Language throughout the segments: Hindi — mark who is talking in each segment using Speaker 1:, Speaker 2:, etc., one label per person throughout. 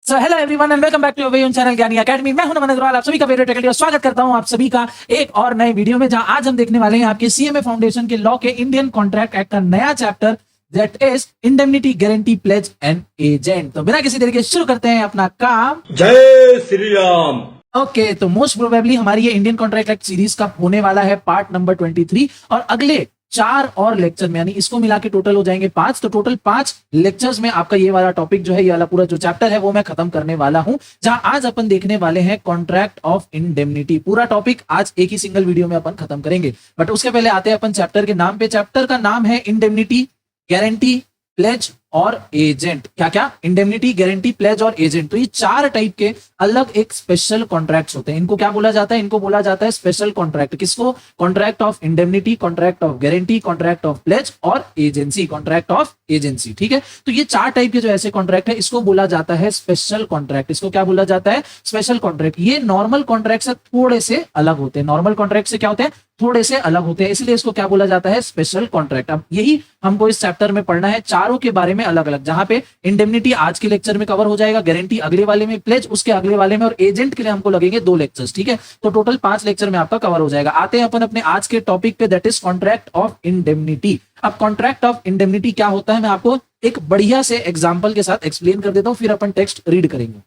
Speaker 1: So hello everyone and welcome back to your channel Gyani academy. मैं हूं नमन अग्रवाल, आप सभी का फेवरेट फैकल्टी। स्वागत करता हूं आप सभी का एक और नए वीडियो में, जहां आज हम देखने वाले हैं आपके सीएमए फाउंडेशन के लॉ के इंडियन कॉन्ट्रैक्ट एक्ट का नया chapter, that is indemnity guarantee plays and agent. तो बिना किसी देरी के शुरू करते हैं अपना काम।
Speaker 2: जय श्री राम।
Speaker 1: ओके, तो मोस्ट प्रोबेबली हमारी ये इंडियन कॉन्ट्रैक्ट एक्ट सीरीज का होने वाला है पार्ट नंबर 23 और अगले 4 और लेक्चर में, यानी इसको मिला के टोटल हो जाएंगे 5। तो टोटल 5 लेक्चर्स में आपका ये वाला टॉपिक जो है, ये वाला पूरा जो चैप्टर है वो मैं खत्म करने वाला हूं, जहां आज अपन देखने वाले हैं कॉन्ट्रैक्ट ऑफ इंडेमनिटी। पूरा टॉपिक आज एक ही सिंगल वीडियो में अपन खत्म करेंगे, बट उसके पहले आते हैं अपन चैप्टर के नाम पे। चैप्टर का नाम है इंडेमनिटी गारंटी प्लेज और एजेंट। क्या क्या? इंडेमनिटी, गारंटी, प्लेज और एजेंट। तो ये 4 टाइप के अलग एक स्पेशल कॉन्ट्रैक्ट्स होते हैं। इनको क्या बोला जाता है? इनको बोला जाता है स्पेशल कॉन्ट्रैक्ट। किसको? Contract of indemnity, contract of guarantee, contract of pledge और एजेंसी, कॉन्ट्रैक्ट ऑफ एजेंसी। ठीक है, तो ये 4 टाइप के जो ऐसे कॉन्ट्रैक्ट है, इसको बोला जाता है स्पेशल कॉन्ट्रैक्ट। इसको क्या बोला जाता है? Special contract. ये नॉर्मल कॉन्ट्रैक्ट से थोड़े से अलग होते हैं। नॉर्मल कॉन्ट्रैक्ट से क्या होते हैं? थोड़े से अलग होते हैं, इसलिए इसको क्या बोला जाता है? Special contract. अब यही हमको इस चैप्टर में पढ़ना है, चारों के बारे में अलग अलग। जहां पे इंडेमनिटी आज के लेक्चर में कवर हो जाएगा, गारंटी अगले वाले में, प्लेज उसके अगले वाले में, और एजेंट के लिए हमको लगेंगे 2 लेक्चर्स। ठीक है, तो टोटल 5 लेक्चर में आपका कवर हो जाएगा। आते हैं अपन अपने आज के टॉपिक पे, that is contract of indemnity. अब कॉन्ट्रैक्ट ऑफ इंडेमनिटी क्या होता है, मैं आपको एक बढ़िया से एग्जांपल के साथ एक्सप्लेन कर देता हूं, फिर अपन टेक्स्ट रीड करेंगे।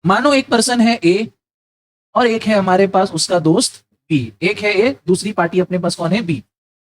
Speaker 1: मानो एक पर्सन है ए और एक है हमारे पास उसका दोस्त बी। एक है ए, दूसरी पार्टी अपने पास कौन है? बी।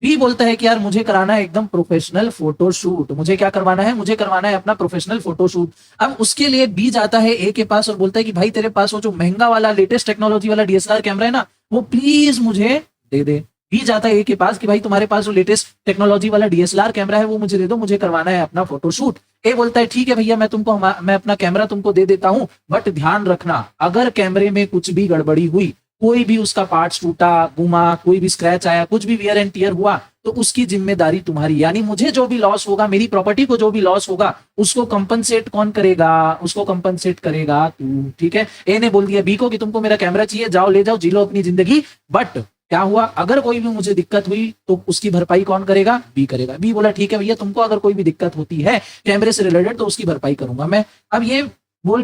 Speaker 1: बी बोलता है कि यार मुझे कराना है एकदम प्रोफेशनल फोटोशूट। मुझे क्या करवाना है? मुझे करवाना है अपना प्रोफेशनल फोटोशूट। अब उसके लिए बी जाता है ए के पास और बोलता है कि भाई तेरे पास वो जो महंगा वाला लेटेस्ट टेक्नोलॉजी वाला डीएसएलआर कैमरा है ना, वो प्लीज मुझे दे दे। बी जाता है ए के पास कि भाई तुम्हारे पास जो लेटेस्ट टेक्नोलॉजी वाला डीएसएलआर कैमरा है वो मुझे दे दो, मुझे करवाना है अपना फोटोशूट। ए बोलता है ठीक है भैया, मैं अपना कैमरा तुमको दे देता हूं, बट ध्यान रखना अगर कैमरे में कुछ भी गड़बड़ी हुई, कोई भी उसका पार्ट्स टूटा, घुमा, कोई भी स्क्रैच आया, कुछ भी वियर एंड टियर हुआ, तो उसकी जिम्मेदारी तुम्हारी। यानी मुझे जो भी लॉस होगा, मेरी प्रॉपर्टी को जो भी लॉस होगा, उसको कंपनसेट कौन करेगा? उसको कंपनसेट करेगा तू। ठीक है, ए ने बोल दिया बी को कि तुमको मेरा कैमरा चाहिए, जाओ ले जाओ, जी लो अपनी जिंदगी, बट क्या हुआ? अगर कोई भी मुझे दिक्कत हुई तो उसकी भरपाई कौन करेगा? बी करेगा। बी बोला ठीक है भैया, तुमको अगर कोई भी दिक्कत होती है कैमरे से रिलेटेड तो उसकी भरपाई करूंगा मैं। अब ये बोल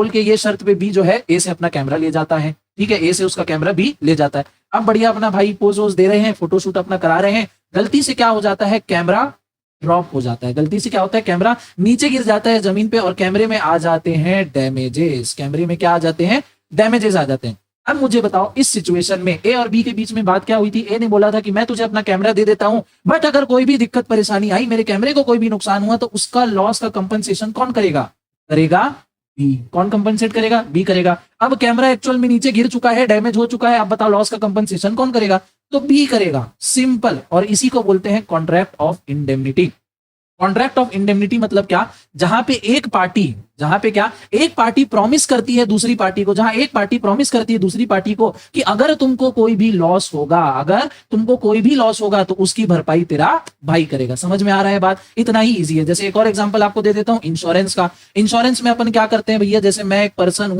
Speaker 1: के ये शर्त पे बी जो है ए से अपना कैमरा ले जाता है। ठीक है, ए से उसका कैमरा बी ले जाता है। अब बढ़िया अपना भाई पोज वोज दे रहे हैं, फोटोशूट अपना करा रहे हैं। गलती से क्या हो जाता है? कैमरा ड्रॉप हो जाता है। गलती से क्या होता है? कैमरा नीचे गिर जाता है जमीन पे और कैमरे में आ जाते हैं डैमेजेस। कैमरे में क्या आ जाते हैं? डैमेजेस आ जाते हैं। अब मुझे बताओ, इस सिचुएशन में ए और बी के बीच में बात क्या हुई थी? ए ने बोला था कि मैं तुझे अपना कैमरा दे देता हूं, बट अगर कोई भी दिक्कत परेशानी आई, मेरे कैमरे को कोई भी नुकसान हुआ, तो उसका लॉस का कंपनसेशन कौन करेगा? बी। कौन कंपनसेट करेगा? बी करेगा। अब कैमरा एक्चुअल में नीचे गिर चुका है, डैमेज हो चुका है, अब बताओ लॉस का कंपनसेशन कौन करेगा? तो बी करेगा। सिंपल। और इसी को बोलते हैं contract of indemnity. Contract of indemnity मतलब क्या? जहां पे एक पार्टी प्रॉमिस करती है दूसरी पार्टी को, जहां एक पार्टी प्रॉमिस करती है दूसरी पार्टी को कि अगर तुमको कोई भी लॉस होगा तो उसकी भरपाई तेरा भाई करेगा। समझ में आ रहा है बात? इतना ही इजी है। जैसे एक और एग्जांपल आपको दे देता हूं इंश्योरेंस का। इंश्योरेंस में अपन क्या करते हैं भैया? जैसे मैं एक पर्सन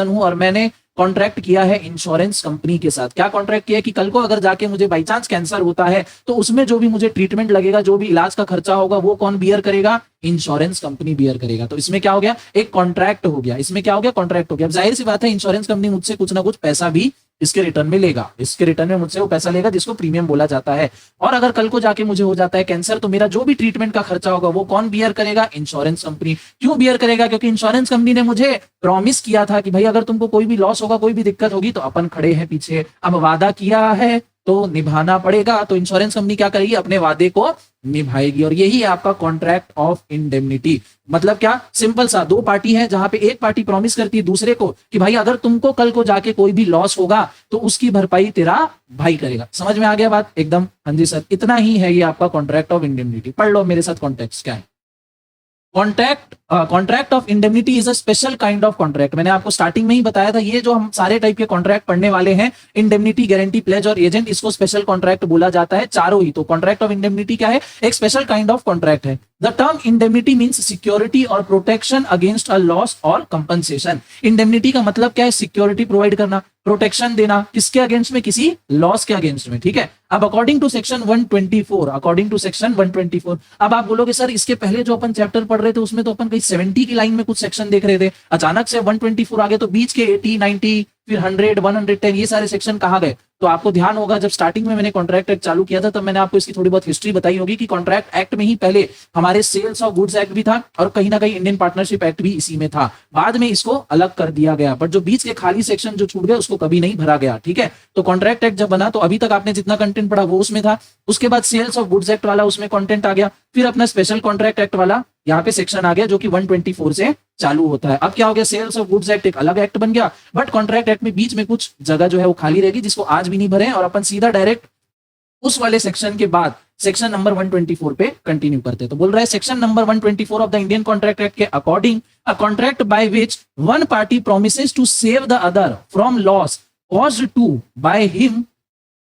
Speaker 1: हूं और मैंने कॉन्ट्रैक्ट किया है इंश्योरेंस कंपनी के साथ। क्या कॉन्ट्रैक्ट किया कि कल को अगर जाके मुझे बाई चांस कैंसर होता है तो उसमें जो भी मुझे ट्रीटमेंट लगेगा, जो भी इलाज का खर्चा होगा, वो कौन बियर करेगा? इंश्योरेंस कंपनी बियर करेगा। तो इसमें क्या हो गया? एक कॉन्ट्रैक्ट हो गया। इसमें क्या हो गया? कॉन्ट्रैक्ट हो गया। अब जाहिर सी बात है इंश्योरेंस कंपनी मुझसे कुछ ना कुछ पैसा भी इसके रिटर्न में लेगा। इसके रिटर्न में मुझसे वो पैसा लेगा जिसको प्रीमियम बोला जाता है। और अगर कल को जाके मुझे हो जाता है कैंसर, तो मेरा जो भी ट्रीटमेंट का खर्चा होगा वो कौन बियर करेगा? Insurance company. क्यों बियर करेगा? क्योंकि इंश्योरेंस कंपनी ने मुझे प्रॉमिस किया था कि भाई अगर तुमको कोई भी लॉस होगा, कोई भी दिक्कत होगी, तो अपन खड़े हैं पीछे। अब वादा किया है तो निभाना पड़ेगा, तो इंश्योरेंस कंपनी क्या करेगी? अपने वादे को निभाएगी। और यही है आपका कॉन्ट्रैक्ट ऑफ इंडेमनिटी। मतलब क्या? सिंपल सा, 2 पार्टी है जहां पे एक पार्टी प्रॉमिस करती है दूसरे को कि भाई अगर तुमको कल को जाके कोई भी लॉस होगा तो उसकी भरपाई तेरा भाई करेगा। समझ में आ गया बात? एकदम। हाँ जी सर, इतना ही है ये आपका कॉन्ट्रैक्ट ऑफ इंडेमनिटी। पढ़ लो मेरे साथ कॉन्टेक्स्ट क्या है। Contract of indemnity is a special kind of contract. मैंने आपको स्टार्टिंग में ही बताया था, ये जो हम सारे टाइप के कॉन्ट्रैक्ट पढ़ने वाले हैं, इंडेमनिटी, गारंटी, प्लेज और एजेंट, इसको स्पेशल कॉन्ट्रैक्ट बोला जाता है चारों ही। तो कॉन्ट्रैक्ट ऑफ इंडेमनिटी क्या है? एक स्पेशल काइंड ऑफ कॉन्ट्रैक्ट है। The term indemnity means security और प्रोटेक्शन अगेंस्ट अ लॉस और कंपनसेशन। इंडेमनिटी का मतलब क्या है? सिक्योरिटी प्रोवाइड करना, प्रोटेक्शन देना, किसके अगेंस्ट में? किसी लॉस के अगेंस्ट में, ठीक है। अब according to section 124, according to section 124, अब आप बोलोगे सर इसके पहले जो अपन चैप्टर पढ़ रहे थे उसमें तो अपन कहीं 70 की लाइन में कुछ सेक्शन देख रहे थे, अचानक से 124 आ गए, तो बीच के 80, 90, फिर 100, 110 ये सारे सेक्शन कहाँ गए? तो आपको ध्यान होगा जब स्टार्टिंग में मैंने कॉन्ट्रैक्ट एक्ट चालू किया था तब मैंने आपको इसकी थोड़ी बहुत हिस्ट्री बताई होगी कि कॉन्ट्रैक्ट एक्ट में ही पहले हमारे सेल्स ऑफ गुड्स एक्ट भी था और कहीं ना कहीं इंडियन पार्टनरशिप एक्ट भी इसी में था। बाद में इसको अलग कर दिया गया, बट जो बीच के खाली सेक्शन जो छूट गए उसको कभी नहीं भरा गया, ठीक है। तो कॉन्ट्रैक्ट एक्ट जब बना तो अभी तक आपने जितना कंटेंट पढ़ा वो उसमें था, उसके बाद सेल्स ऑफ गुड्स एक्ट वाला उसमें कंटेंट आ गया, फिर अपना स्पेशल कॉन्ट्रैक्ट एक्ट वाला यहाँ पे सेक्शन आ गया जो कि 124 से चालू होता है। अब क्या हो गया? सेल्स ऑफ गुड्स एक्ट एक अलग एक्ट बन गया, बट कॉन्ट्रैक्ट एक्ट में बीच में कुछ जगह जो है वो खाली रहेगी जिसको आज भी नहीं भरे, और अपन सीधा डायरेक्ट उस वाले सेक्शन के बाद सेक्शन नंबर 124 पे कंटिन्यू करते हैं। तो बोल रहा है section number 124 of the Indian contract act के according a contract by which one party promises to save the other from loss caused to by him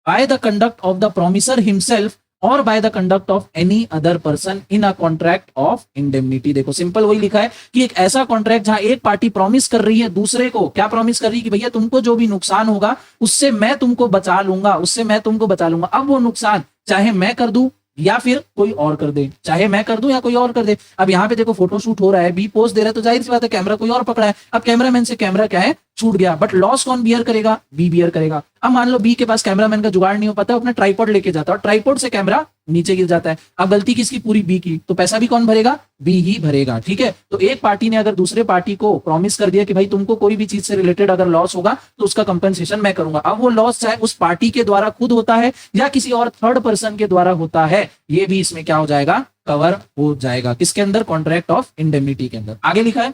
Speaker 1: by the conduct of the promisor himself और by the conduct of any other person in a contract of indemnity। देखो सिंपल वही लिखा है कि एक ऐसा कॉन्ट्रैक्ट जहां एक पार्टी प्रॉमिस कर रही है दूसरे को, क्या प्रॉमिस कर रही है कि भैया तुमको जो भी नुकसान होगा उससे मैं तुमको बचा लूंगा, उससे मैं तुमको बचा लूंगा। अब वो नुकसान चाहे मैं कर दूं या फिर कोई और कर दे, चाहे मैं कर दूं या कोई और कर दे। अब यहाँ पे देखो फोटोशूट हो रहा है, बी पोज दे रहा है, तो जाहिर सी बात है कैमरा कोई और पकड़ा है, अब कैमरामैन से कैमरा क्या है छूट गया, बट लॉस कौन बियर करेगा? बी बियर करेगा। अब मान लो बी के पास कैमरामैन का जुगाड़ नहीं हो पाता, अपना ट्राइपॉड लेके जाता है और ट्राइपॉड से कैमरा नीचे गिर जाता है, अब गलती किसकी? पूरी बी की, तो पैसा भी कौन भरेगा? बी ही भरेगा, ठीक है। तो एक पार्टी ने अगर दूसरे पार्टी को प्रॉमिस कर दिया कि भाई तुमको कोई भी चीज से रिलेटेड अगर लॉस होगा तो उसका कंपनसेशन मैं करूंगा, अब वो लॉस चाहे उस पार्टी के द्वारा खुद होता है या किसी और थर्ड पर्सन के द्वारा होता है, ये भी इसमें क्या हो जाएगा? कवर हो जाएगा। किसके अंदर? कॉन्ट्रैक्ट ऑफ इंडेमनिटी के अंदर। आगे लिखा है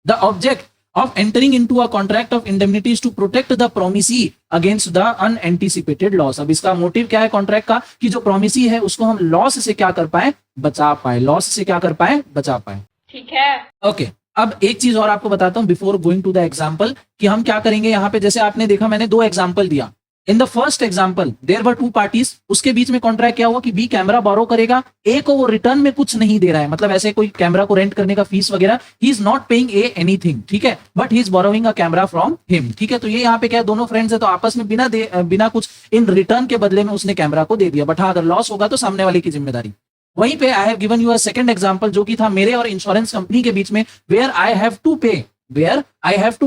Speaker 1: the object of entering into a contract of indemnity is to protect the promisee against the unanticipated loss। अब इसका मोटिव क्या है कॉन्ट्रैक्ट का? कि जो प्रोमिसी है उसको हम लॉस से क्या कर पाए? बचा पाए, लॉस से क्या कर पाए? बचा पाए, ठीक है। ओके, अब एक चीज और आपको बताता हूं before going to the example कि हम क्या करेंगे यहाँ पे। जैसे आपने देखा मैंने दो एग्जाम्पल दिया, in the first example there were two parties, उसके बीच में कॉन्ट्रैक्ट क्या हुआ कि बी कैमरा बोरो करेगा, ए को वो रिटर्न में कुछ नहीं दे रहा है, मतलब ऐसे कोई कैमरा को रेंट करने का फीस वगैरह, he is not paying A anything, ठीक है, but he is borrowing a camera from him, ठीक है। तो ये यहाँ पे क्या है? दोनों फ्रेंड्स है तो आपस में बिना कुछ इन रिटर्न के बदले में उसने कैमरा को दे दिया, बट हाँ अगर लॉस होगा तो सामने वाले की जिम्मेदारी। वहीं पे I have given you a second example जो कि था मेरे और इंश्योरेंस कंपनी के बीच में, वेयर आई हैव टू पे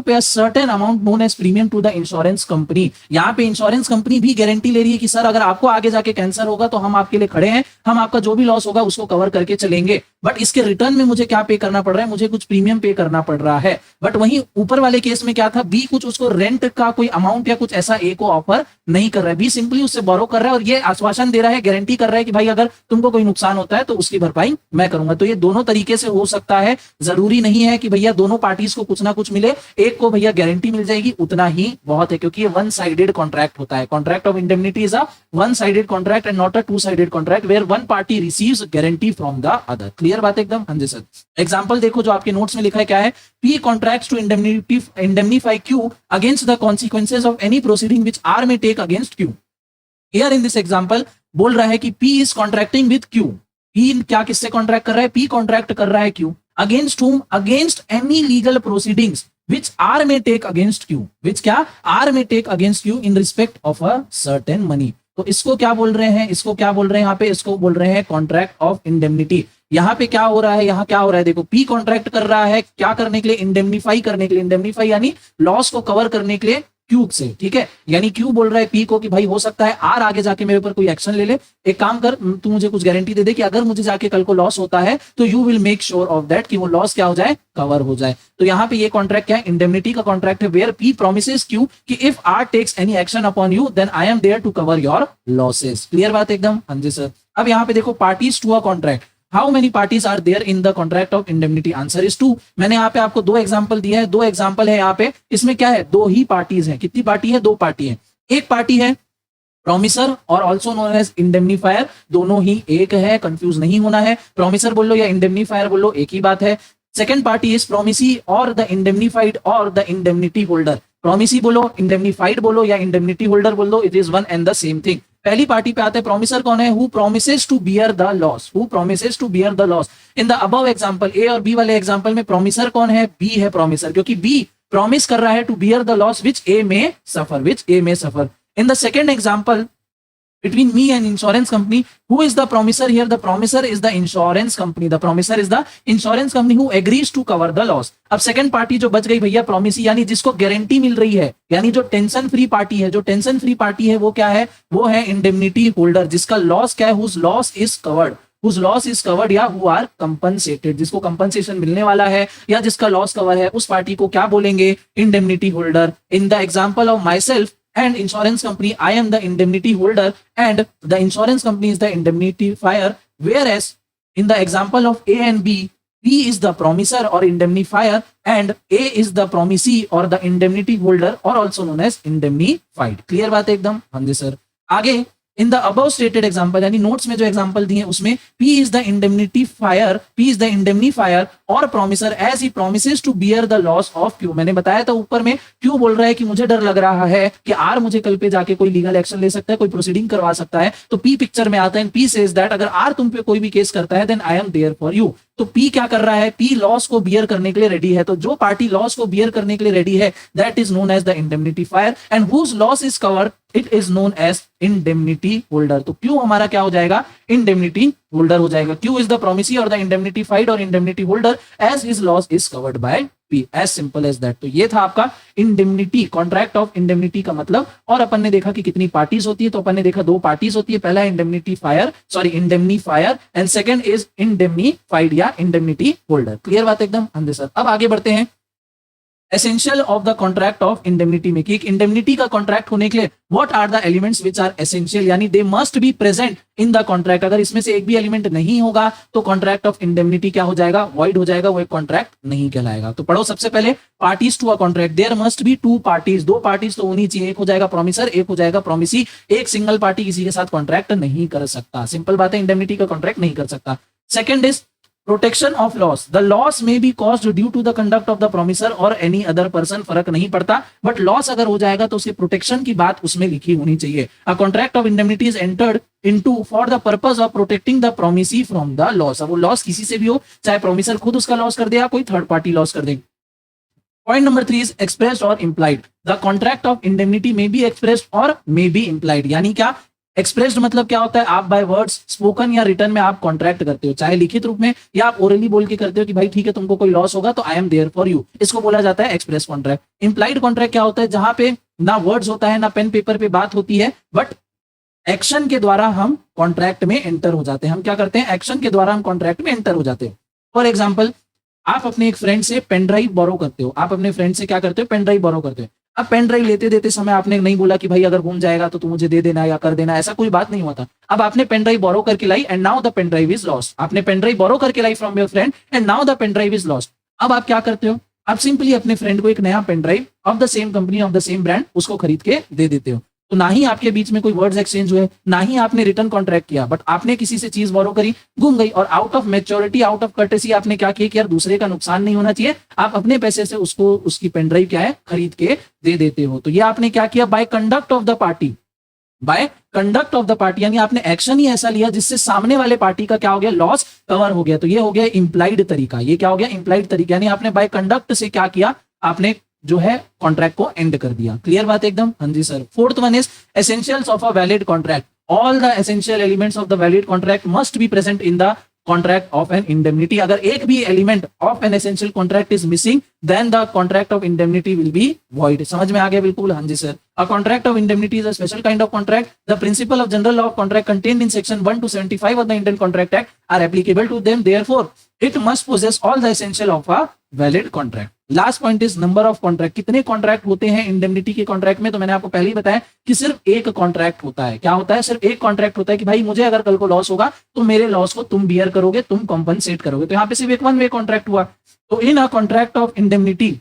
Speaker 1: a certain amount known as premium to the insurance company। यहाँ पे इंश्योरेंस कंपनी भी गारंटी ले रही है कि सर अगर आपको आगे जाके कैंसर होगा तो हम आपके लिए खड़े हैं, हम आपका जो भी लॉस होगा उसको कवर करके चलेंगे, बट इसके रिटर्न में मुझे क्या पे करना पड़ रहा है? मुझे कुछ प्रीमियम पे करना पड़ रहा है। बट वहीं ऊपर वाले केस में क्या था? बी कुछ उसको रेंट का कोई अमाउंट या कुछ ऐसा ए को ऑफर नहीं कर रहा है, बी सिंपली उससे बोरो कर रहा है और ये आश्वासन दे रहा है, गारंटी कर रहा है कि भाई अगर तुमको कोई नुकसान होता है तो उसकी भरपाई मैं करूंगा। तो ये दोनों तरीके से हो सकता है, जरूरी नहीं है कि भैया दोनों पार्टीज को कुछ ना कुछ मिले, एक को भैया गारंटी मिल जाएगी उतना ही बहुत है, क्योंकि ये वन साइडेड कॉन्ट्रैक्ट होता है। Contract of indemnity is a one sided contract and not a two sided contract where one party receives guarantee from the other. Clear बात एकदम? हाँ जी सर। एग्जांपल देखो जो आपके नोट्स में लिखा है, क्या है? P contracts to indemnify Q against the consequences of any proceeding which are में take against Q. Here in this example बोल रहा है कि P is contracting with Q. P क्या किससे कॉन्ट्रैक्ट कर रहा है? पी कॉन्ट्रैक्ट कर रहा है Q against whom? Against any legal proceedings which R may take against Q, which क्या? R may take against Q in respect of a certain money। तो इसको क्या बोल रहे हैं? इसको क्या बोल रहे हैं यहाँ पे? इसको बोल रहे हैं कॉन्ट्रैक्ट ऑफ इंडेमनिटी। यहाँ पे क्या हो रहा है? यहाँ क्या हो रहा है? देखो पी कॉन्ट्रैक्ट कर रहा है क्या करने के लिए? इंडेमनीफाई करने के लिए। इंडेमनीफाई यानी लॉस को कवर करने के लिए क्यू से, ठीक है। यानी क्यू बोल रहा है पी को कि भाई हो सकता है आर आगे जाके मेरे ऊपर कोई एक्शन ले ले, एक काम कर तू मुझे कुछ गारंटी दे दे कि अगर मुझे जाके कल को लॉस होता है तो you will make sure of that कि वो लॉस क्या हो जाए? कवर हो जाए। तो यहाँ पे ये कॉन्ट्रैक्ट क्या है? इंडेमनिटी का कॉन्ट्रैक्ट है, वेयर पी प्रोमिसेस क्यू कि if R takes any action upon you then I am there to cover your losses. Clear बात एकदम? हाँ जी सर। अब यहाँ पे देखो parties to a contract, how many parties are there in the contract of indemnity? Answer is 2। मैंने यहाँ पे आपको दो एग्जांपल दिया है, दो एग्जांपल है यहाँ पे, इसमें क्या है? दो ही पार्टीज हैं। कितनी पार्टी है? दो पार्टी है। एक पार्टी है प्रॉमिसर और ऑल्सो नोन एज इंडेमनीफायर, दोनों ही एक है, कंफ्यूज नहीं होना है। प्रॉमिसर बोल लो या इंडेमनीफायर बोल लो, एक ही बात है। सेकंड पार्टी इज प्रोमिसी और द इंडेमनीफाइड और द इंडेमनिटी होल्डर। प्रोमिसी बोलो, इंडेमनीफाइड बोलो या इंडेमनिटी होल्डर बोल दो, it is one and the same thing. पहली पार्टी पे आते हैं, प्रोमिसर कौन है? Who promises to bear the loss, who promises to bear the loss. In the above example, A और बी वाले एग्जांपल में प्रोमिसर कौन है? बी है प्रोमिसर, क्योंकि बी प्रॉमिस कर रहा है to bear the loss which A may suffer, which A may suffer. In the second example between me and insurance company, who is the promisor here? The promisor is the insurance company, the promisor is the insurance company who agrees to cover the loss। अब सेकंड पार्टी जो बच गई भैया, प्रोमिसी, यानी जिसको गारंटी मिल रही है, यानी जो टेंशन फ्री पार्टी है, जो टेंशन फ्री पार्टी है वो क्या है? वो है इंडेमनिटी होल्डर, जिसका लॉस क्या है? Whose loss is covered, whose loss is covered या who are compensated, जिसको कंपनसेशन मिलने वाला है या जिसका लॉस कवर है, उस पार्टी को क्या बोलेंगे? Indemnity holder. In the example of my self and insurance company, I am the indemnity holder and the insurance company is the indemnifier, whereas in the example of A and B, B is the promisor or indemnifier and A is the promisee or the indemnity holder or also known as indemnified। Clear बात है एकदम? हाँ जी सर। आगे इन द अबव स्टेटेड एग्जांपल, यानी नोट्स में जो एग्जांपल दिए उसमें P is the indemnifier, P is the indemnifier और promiser as he promises to bear the loss of Q। मैंने बताया था ऊपर में, Q बोल रहा है कि मुझे डर लग रहा है कि R मुझे कल पे जाके कोई लीगल एक्शन ले सकता है, कोई प्रोसीडिंग करवा सकता है, तो P पिक्चर में आता है। P says that अगर R तुम पे कोई भी केस करता है then I am there for you. तो P क्या कर रहा है? P लॉस को बियर करने के लिए रेडी है। तो जो पार्टी लॉस को बियर करने के लिए रेडी है that is known as the indemnifier and whose loss is covered it is known as indemnity holder. तो Q हमारा क्या हो जाएगा? इंडेमनिटी होल्डर हो जाएगा। Q इज द प्रोमिसी और द इंडेमनिटीफाइड और indemnity holder as his loss is covered by P, as simple as that. तो ये था आपका इंडेमनिटी, कॉन्ट्रैक्ट ऑफ इंडेमनिटी का मतलब। और अपन ने देखा कि कितनी पार्टीज होती है, तो अपन ने देखा दो पार्टीज होती है, पहला indemnifier, sorry indemnifier and second is indemnified या इंडेमनिटी होल्डर। क्लियर बात एकदम? हाँ जी सर। अब आगे बढ़ते हैं essential of the contract of indemnity में, कि एक इंडेमनिटी का कॉन्ट्रैक्ट होने के लिए what are the elements which are essential, यानी they must be present in the contract. अगर इसमें से एक भी एलिमेंट नहीं होगा तो कॉन्ट्रैक्ट ऑफ इंडेमनिटी क्या हो जाएगा? वॉइड हो जाएगा, वो एक कॉन्ट्रैक्ट नहीं कहलाएगा। तो पढ़ो सबसे पहले, parties to a contract, there must be two parties, दो पार्टीज तो होनी चाहिए, एक हो जाएगा प्रोमिसर, एक हो जाएगा प्रोमिसी। एक सिंगल पार्टी किसी के साथ कॉन्ट्रैक्ट नहीं कर सकता, सिंपल बात है, इंडेमनिटी का कॉन्ट्रैक्ट नहीं कर सकता। Second is protection of loss, the loss may be caused due to the conduct of the promisor और एनी अदर पर्सन, फर्क नहीं पड़ता, बट लॉस अगर हो जाएगा तो उसकी प्रोटेक्शन की बात उसमें लिखी होनी चाहिए। अ contract of indemnity is entered into for the purpose of protecting the promisee from the loss. अब वो लॉस किसी से भी हो, चाहे प्रोमिसर खुद उसका लॉस कर दे या कोई थर्ड पार्टी लॉस कर दे। Point number 3 is expressed or implied. The contract of indemnity may be expressed or may be implied। यानी क्या? एक्सप्रेस्ड मतलब क्या होता है? आप बाय वर्ड्स, स्पोकन या रिटर्न में आप कॉन्ट्रैक्ट करते हो, चाहे लिखित रूप में या आप ओरली बोल के करते हो कि भाई ठीक है तुमको कोई लॉस होगा तो I am there for you, इसको बोला जाता है एक्सप्रेस कॉन्ट्रैक्ट। इंप्लाइड कॉन्ट्रैक्ट क्या होता है? जहां पे ना वर्ड्स होता है ना पेन पेपर पे बात होती है, बट एक्शन के द्वारा हम कॉन्ट्रैक्ट में एंटर हो जाते हैं। हम क्या करते हैं? एक्शन के द्वारा हम कॉन्ट्रैक्ट में एंटर हो जाते हैं। फॉर एग्जाम्पल, आप अपने एक फ्रेंड से पेन ड्राइव बोरो करते हो, आप अपने फ्रेंड से क्या करते हो? पेन ड्राइव बोरो करते हो। अब पेन ड्राइव लेते देते समय आपने नहीं बोला कि भाई अगर घूम जाएगा तो तू मुझे दे देना या कर देना, ऐसा कोई बात नहीं हुआ था। अब आपने पेन ड्राइव बोरो करके लाई and now the pen drive is lost. आपने पेन ड्राइव बोरो करके लाई from your friend and now the pen drive is lost. अब आप क्या करते हो? आप सिंपली अपने फ्रेंड को एक नया pen drive of the same company of the same brand उसको खरीद के दे देते हो। तो ना ही आपके बीच में कोई वर्ड्स एक्सचेंज हुए, ना ही आपने रिटर्न कॉन्ट्रैक्ट किया, बट आपने किसी से चीज बोरो करी, घूम गई, और out of maturity, out of courtesy आपने क्या किया कि यार दूसरे का नुकसान नहीं होना चाहिए, आप अपने पैसे से उसको उसकी पेन ड्राइव क्या है खरीद के दे देते हो। तो ये आपने क्या किया? By conduct of the party, by conduct of the party, यानी आपने एक्शन ही ऐसा लिया जिससे सामने वाले पार्टी का क्या हो गया? लॉस कवर हो गया। तो ये हो गया इंप्लाइड तरीका। ये क्या हो गया? इंप्लाइड तरीका, यानी आपने बाय कंडक्ट से क्या किया? आपने जो है कॉन्ट्रैक्ट को एंड कर दिया। क्लियर बात एकदम? हाँ जी sir. Fourth one is essentials of a valid contract. All the essential elements of the valid contract must be present in the contract of an indemnity. अगर एक भी element of an essential contract is missing then the contract of indemnity will be void. समझ में आ गया? बिल्कुल हाँ जी sir. A contract of indemnity is a special kind of contract. The principle of general law of contract contained in section 1 to 75 of the Indian Contract Act are applicable to them. Therefore, it must possess all the essential of a valid contract. Last point is number of contract. कितने कॉन्ट्रैक्ट होते हैं इंडेमनिटी के कॉन्ट्रैक्ट में? तो मैंने आपको पहले ही बताया कि सिर्फ एक कॉन्ट्रैक्ट होता है। क्या होता है? सिर्फ एक कॉन्ट्रैक्ट होता है कि भाई मुझे अगर कल को लॉस होगा तो मेरे लॉस को तुम बियर करोगे, तुम कॉम्पनसेट करोगे। तो यहाँ पे सिर्फ एक वन वे कॉन्ट्रैक्ट हुआ। तो in a contract of indemnity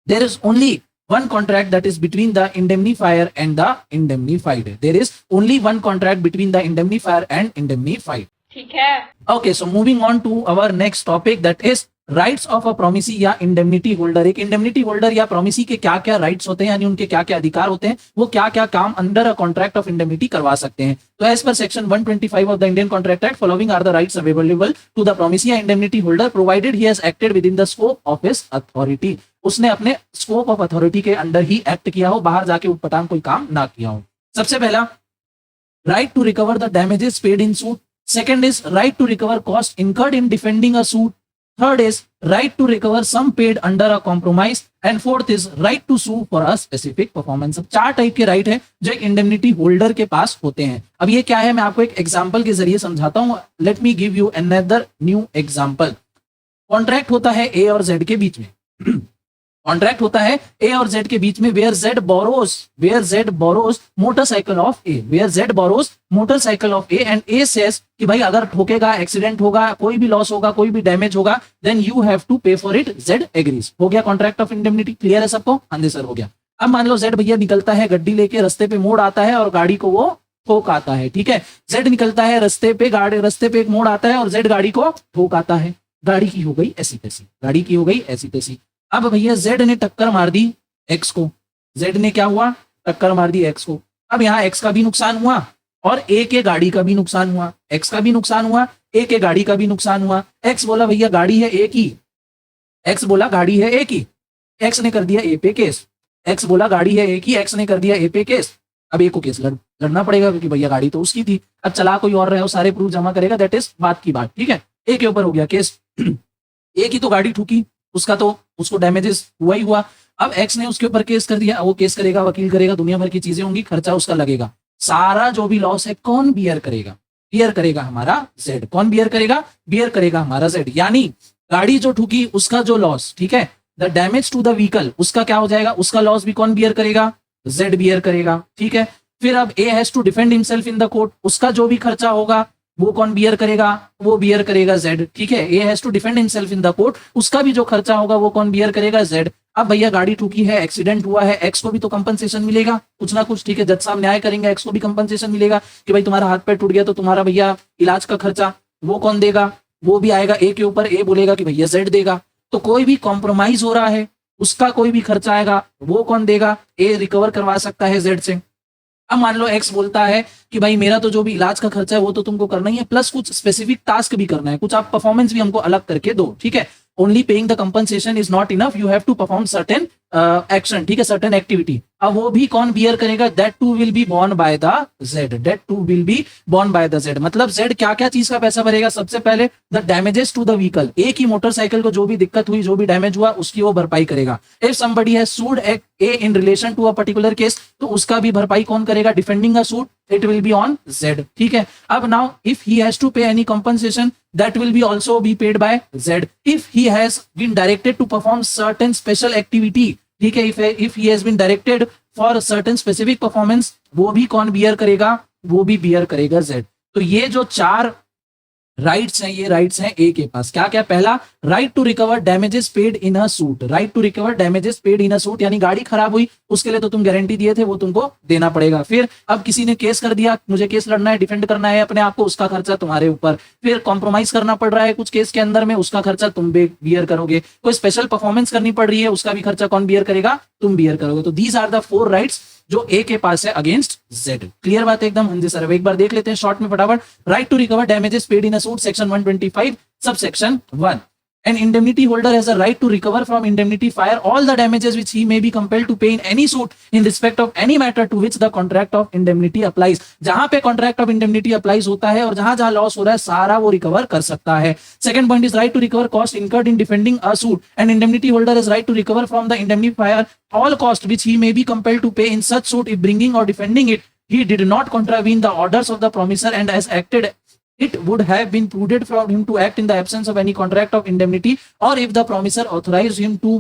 Speaker 1: there is only one contract that is between the indemnifier and the indemnified. There is only one contract between the indemnifier and indemnified.
Speaker 3: ठीक है।
Speaker 1: Okay, so moving on to our next topic, that is rights of a promisee या इंडेमनिटी होल्डर। एक इंडेमनिटी होल्डर या प्रोमिसी के क्या क्या राइट्स होते हैं, यानी उनके क्या क्या अधिकार होते हैं, वो क्या क्या काम under a contract of indemnity करवा सकते हैं। तो as per section 125 of the Indian contract act, following are the rights available to the promisee या indemnity holder provided he has acted within the scope of his authority. उसने अपने स्कोप ऑफ अथॉरिटी के अंडर ही एक्ट किया हो, बाहर जाके उटपटांग कोई काम ना किया हो। सबसे पहला, right to recover the damages paid in suit. Second is right to recover cost incurred in defending a suit. Third is right to recover sum paid under a compromise. And fourth is right to sue for a specific performance. अब 4 टाइप के राइट है जो एक इंडेमनिटी होल्डर के पास होते हैं। अब ये क्या है, मैं आपको एक एग्जांपल के जरिए समझाता हूं। Let me give you another new example. Contract होता है ए और जेड के बीच में। कॉन्ट्रैक्ट होता है ए और जेड के बीच में, where Z borrows motorcycle of A, where Z borrows motorcycle of A and A says कि भाई अगर ठोकेगा, एक्सीडेंट होगा, कोई भी लॉस होगा, कोई भी डैमेज होगा, देन यू हैव टू पे फॉर इट। Z agrees. हो गया कॉन्ट्रैक्ट ऑफ इंडेमनिटी। क्लियर है सबको? हाँ जी सर, हो गया। अब मान लो जेड भैया निकलता है गड्डी लेके, रास्ते पे मोड़ आता है और गाड़ी को वो ठोक आता है। ठीक है, जेड निकलता है रास्ते पे एक मोड़ आता है और जेड गाड़ी को ठोक आता है। गाड़ी की हो गई ऐसी तैसी। अब भैया जेड ने टक्कर मार दी एक्स को। जेड ने क्या हुआ? टक्कर मार दी एक्स को। अब यहाँ एक्स का भी नुकसान हुआ और ए के गाड़ी का भी नुकसान हुआ। एक्स का भी नुकसान हुआ, ए के गाड़ी का भी नुकसान हुआ। एक्स बोला भैया गाड़ी है ए की, एक्स बोला गाड़ी है ए की, एक्स ने कर दिया ए पे केस। एक्स बोला गाड़ी है ए की, एक्स ने कर दिया ए पे केस। अब ए को केस लड़ना पड़ेगा क्योंकि भैया गाड़ी तो उसकी थी। अब चला कोई और रहे हो, सारे प्रूफ जमा करेगा, दैट इज बात की बात। ठीक है, ए के ऊपर हो गया केस। ए की तो गाड़ी ठुकी, उसका तो उसको डैमेजेस हुआ ही हुआ। अब एक्स ने उसके ऊपर केस कर दिया, वो केस करेगा, वकील करेगा, दुनिया भर की चीजें होंगी, खर्चा उसका लगेगा। सारा जो भी लॉस है कौन बियर करेगा? बियर करेगा हमारा जेड। कौन बियर करेगा? बियर करेगा हमारा जेड। यानी गाड़ी जो ठुकी उसका जो लॉस, ठीक है, the damage to the vehicle, उसका क्या हो जाएगा? उसका लॉस भी कौन बियर करेगा? जेड बियर करेगा। ठीक है, फिर अब A has to defend himself in the court, उसका जो भी खर्चा होगा वो कौन बियर करेगा? वो बियर करेगा जेड। ठीक है, A has to defend himself in the court, उसका भी जो खर्चा होगा वो कौन बियर करेगा? जेड। अब भैया गाड़ी ठुकी है, एक्सीडेंट हुआ है, एक्स को भी तो कंपनसेशन मिलेगा कुछ ना कुछ। ठीक है, जज साहब न्याय करेंगे, एक्स को भी कंपनसेशन मिलेगा कि भाई तुम्हारा हाथ पैर टूट गया तो तुम्हारा भैया इलाज का खर्चा वो कौन देगा? वो भी आएगा ए के ऊपर। ए बोलेगा कि भैया जेड देगा। तो कोई भी कॉम्प्रोमाइज हो रहा है, उसका कोई भी खर्चा आएगा वो कौन देगा? ए रिकवर करवा सकता है जेड से। अब मान लो एक्स बोलता है कि भाई मेरा तो जो भी इलाज का खर्चा है वो तो तुमको करना ही है, प्लस कुछ स्पेसिफिक टास्क भी करना है, कुछ आप परफॉर्मेंस भी हमको अलग करके दो। ठीक है, only paying the compensation is not enough, you have to perform certain action. ठीक है, सर्टेन एक्टिविटी। अब वो भी कौन बियर करेगा? That too will be borne by the Z. That too will be borne by the Z. मतलब जेड क्या क्या चीज का पैसा भरेगा? सबसे पहले the damages to the vehicle, A की मोटरसाइकिल को जो भी दिक्कत हुई, जो भी डैमेज हुआ, उसकी वो भरपाई करेगा। If somebody has sued A in relation to a particular case, तो उसका भी भरपाई कौन करेगा? Defending a suit, it will be on Z. ठीक है, अब now if he has to pay any compensation, that will be also be paid by Z. If he has been directed to perform certain special activity, ठीक है, if he has been directed for certain specific performance, वो भी कौन बियर करेगा? वो भी बियर करेगा Z। तो ये जो 4 राइट्स हैं, ये राइट्स हैं ए के पास। क्या क्या? पहला, right to recover damages paid in a suit. Right to recover damages paid in a suit, यानी गाड़ी खराब हुई, उसके लिए तो तुम गारंटी दिए थे, वो तुमको देना पड़ेगा। फिर अब किसी ने केस कर दिया, मुझे केस लड़ना है, डिफेंड करना है अपने आप को, उसका खर्चा तुम्हारे ऊपर। फिर कॉम्प्रोमाइज करना पड़ रहा है कुछ केस के अंदर में, उसका खर्चा तुम बियर करोगे। कोई स्पेशल परफॉर्मेंस करनी पड़ रही है, उसका भी खर्चा कौन बियर करेगा? तुम बियर करोगे। तो दीज आर द 4 राइट्स जो ए के पास है अगेंस्ट जेड। क्लियर बात है एकदम? हाँ जी सर। एक बार देख लेते हैं शॉर्ट में फटाफट। Right to recover damages paid in a suit, section 125 subsection 1। An indemnity holder has a right to recover from indemnity fire all the damages which he may be compelled to pay in any suit in respect of any matter to which the contract of indemnity applies। जहां पे contract of indemnity applies होता है और जहां जहां लॉस हो रहा है सारा वो रिकवर कर सकता है। Second point is right to recover cost incurred in defending a suit। An indemnity holder has right to recover from the indemnifier all cost which he may be compelled to pay in such suit if bringing or defending it he did not contravene the orders of the promisor and has acted it would have been prudent for him to act in the absence of any contract of indemnity or if the promisor authorized him to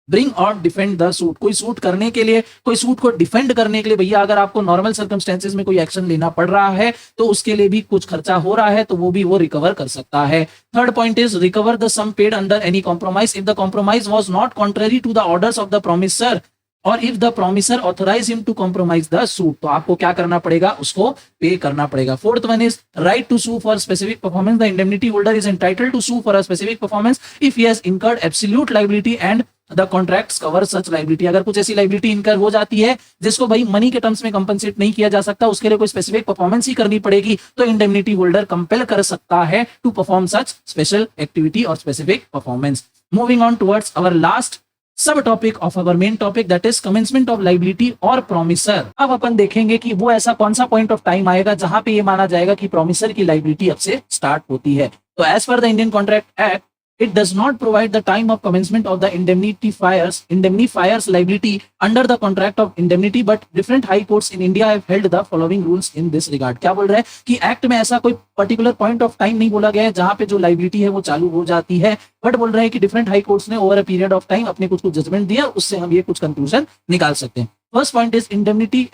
Speaker 1: bring or defend the suit। कोई सूट करने के लिए, कोई सूट को डिफेंड करने के लिए, भैया अगर आपको नॉर्मल सर्कमस्टेंसेस में कोई एक्शन लेना पड़ रहा है तो उसके लिए भी कुछ खर्चा हो रहा है तो वो भी वो रिकवर कर सकता है। Third point is recover the sum paid under any compromise if the compromise was not contrary to the orders of the promisor और if the promisor authorise him to compromise the suit, तो आपको क्या करना पड़ेगा, उसको पे करना पड़ेगा। Fourth one is right to sue for specific performance. The indemnity holder is entitled to sue for a specific performance if he has incurred absolute liability and the contracts cover such liability. अगर कुछ ऐसी लायबिलिटी इनकर हो जाती है जिसको भाई मनी के टर्म्स में कंपनसेट नहीं किया जा सकता, उसके लिए कोई स्पेसिफिक परफॉर्मेंस ही करनी पड़ेगी, तो इंडेमनिटी होल्डर कंपेल कर सकता है to perform such special activity और specific performance. Moving on towards our last sub topic of our main topic, that is commencement of liability और प्रोमिसर। अब अपन देखेंगे कि वो ऐसा कौन सा पॉइंट ऑफ टाइम आएगा जहां पे ये माना जाएगा कि प्रोमिसर की लायबिलिटी अब से स्टार्ट होती है। तो as per the Indian contract act, it does not provide the time of commencement of the indemnifier's liability under the contract of indemnity, but different high courts in India have held the following rules in this regard। क्या बोल रहा है कि एक्ट में ऐसा कोई पर्टिकुलर पॉइंट ऑफ टाइम नहीं बोला गया है जहां पे जो लाइबिलिटी है वो चालू हो जाती है, बट बोल रहा है कि डिफरेंट हाई कोर्ट्स ने over a period of time अपने कुछ जजमेंट दिया, उससे हम ये कुछ कंक्लूजन निकाल सकते हैं। First point is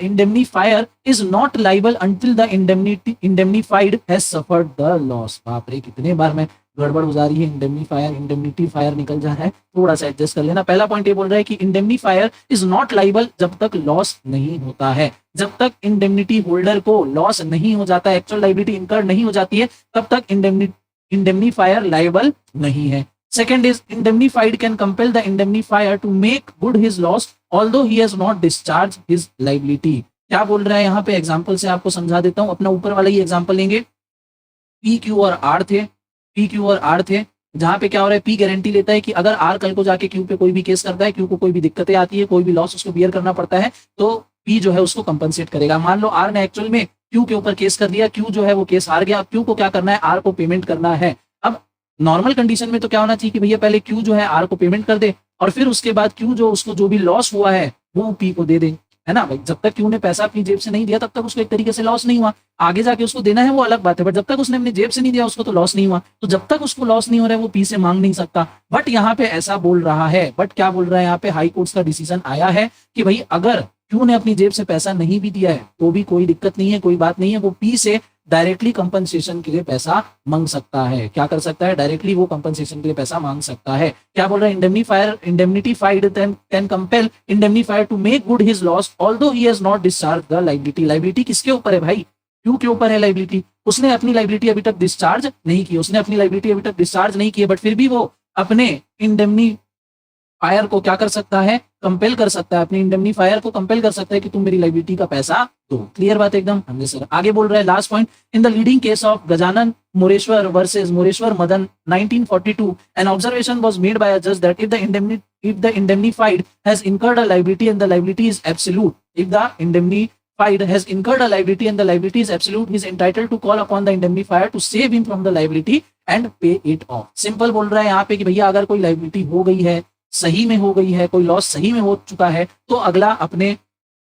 Speaker 1: indemnifier is not liable until the indemnified has suffered the loss। बाप रे, कितने बार मैं गड़बड़ हो जा रही है, इंडेमनिफायर निकल जा रहा है, थोड़ा सा एडजस्ट कर लेना। पहला पॉइंट ये बोल रहा है कि इंडेमनिफायर इज नॉट लाइबल जब तक लॉस नहीं होता है, जब तक इंडेमनिटी होल्डर को लॉस नहीं हो जाता है, एक्चुअल लाइबिलिटी इनकर नहीं हो जाती है, तब तक इंडेमनिफायर लाइबल नहीं है। Second is indemnified can compel the indemnifier to make good his loss although he has not discharge his liability. क्या बोल रहा है यहाँ पे, एग्जाम्पल से आपको समझा देता हूं। अपना ऊपर वाला ही एग्जाम्पल लेंगे, पी क्यू और आर थे, जहां पे क्या हो रहा है, पी गारंटी लेता है कि अगर आर कल को जाके क्यू पे कोई भी केस करता है, क्यू को कोई भी दिक्कतें आती है, कोई भी लॉस उसको बियर करना पड़ता है, तो पी जो है उसको कंपनसेट करेगा। मान लो आर ने एक्चुअल में क्यू के ऊपर केस कर दिया, क्यू जो है वो केस हार गया, अब क्यू को क्या करना है, आर को पेमेंट करना है। अब नॉर्मल कंडीशन में तो क्या होना चाहिए कि भैया पहले क्यू जो है आर को पेमेंट कर दे और फिर उसके बाद क्यू जो उसको जो भी लॉस हुआ है वो पी को दे दे, है ना भाई। जब तक क्यू ने पैसा अपनी जेब से नहीं दिया तब तक उसको एक तरीके से लॉस नहीं हुआ, आगे जाके उसको देना है वो अलग बात है, बट जब तक उसने अपनी जेब से नहीं दिया उसको तो लॉस नहीं हुआ। तो जब तक उसको लॉस नहीं हो रहा है वो पी से मांग नहीं सकता। बट यहाँ पे ऐसा बोल रहा है, बट क्या बोल रहा है यहाँ पे, हाई कोर्ट्स का डिसीजन आया है कि भाई अगर क्यू ने अपनी जेब से पैसा नहीं भी दिया है तो भी कोई दिक्कत नहीं है, कोई बात नहीं है, वो पी से डायरेक्टली कंपनसेशन के लिए पैसा मांग सकता है। क्या कर सकता है, डायरेक्टली वो कंपनसेशन के लिए पैसा मांग सकता है। क्या बोल रहा है, indemnified can compel indemnifier to make good his loss although he has not discharge the liability. Liability किसके ऊपर है भाई, क्यू के ऊपर है लायबिलिटी। उसने अपनी लायबिलिटी अभी तक डिस्चार्ज नहीं की है, बट फिर भी वो अपने इंडेमनिफायर को क्या कर सकता है, कंपेल कर सकता है, अपने इंडेमनिफायर को कंपेल कर सकता है कि तुम मेरी लायबिलिटी का पैसा दो। क्लियर बात एकदम। हमने सर आगे बोल रहा है last point, in the leading case of Gajanan Moreshwar versus Moreshwar Madan 1942 an observation was made by a judge that if the indemnified has incurred a liability and the liability is absolute, if the indemnified has incurred a liability and the liability is absolute, he is entitled to call upon the indemnifier to save him from the liability and pay it off। Simple बोल रहा है यहाँ पे कि भैया अगर कोई लायबिलिटी हो गई है, सही में हो गई है, कोई लॉस सही में हो चुका है, तो अगला अपने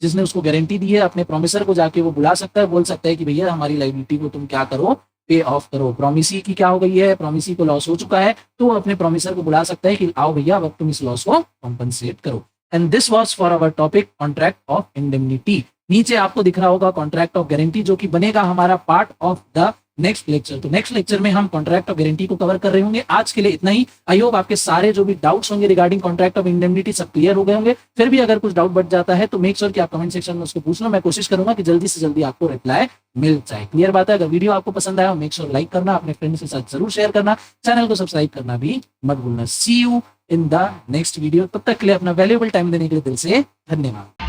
Speaker 1: जिसने उसको गारंटी दी है अपने प्रोमिसर को जाके वो बुला सकता है, बोल सकता है कि भैया हमारी लायबिलिटी को तुम क्या करो, पे ऑफ करो। प्रोमिसी की क्या हो गई है, प्रोमिसी को लॉस हो चुका है, तो वो अपने प्रोमिसर को बुला सकता है कि आओ भैया अब तुम इस लॉस को कॉम्पनसेट करो। And this was for our topic contract of indemnity. नीचे आपको दिख रहा होगा कॉन्ट्रैक्ट ऑफ गारंटी, जो कि बनेगा हमारा part of the next lecture. तो नेक्स्ट लेक्चर में हम कॉन्ट्रैक्ट ऑफ गारंटी को कवर कर रहे होंगे। आज के लिए इतना ही। आई होप आपके सारे जो भी डाउट्स होंगे रिगार्डिंग कॉन्ट्रैक्ट ऑफ इंडेमनिटी सब क्लियर हो गए होंगे। फिर भी अगर कुछ डाउट बच जाता है तो मेक श्योर कि आप कमेंट सेक्शन में उसको पूछना, मैं कोशिश करूंगा कि जल्दी से जल्दी आपको रिप्लाई मिल जाए। क्लियर बात है। अगर वीडियो आपको पसंद आया मेक श्योर लाइक करना, अपने फ्रेंड्स के साथ जरूर शेयर करना, चैनल को सब्सक्राइब करना भी मत भूलना। See you in the next video. तब तक के लिए अपना वैल्यूएबल टाइम देने के लिए दिल से धन्यवाद।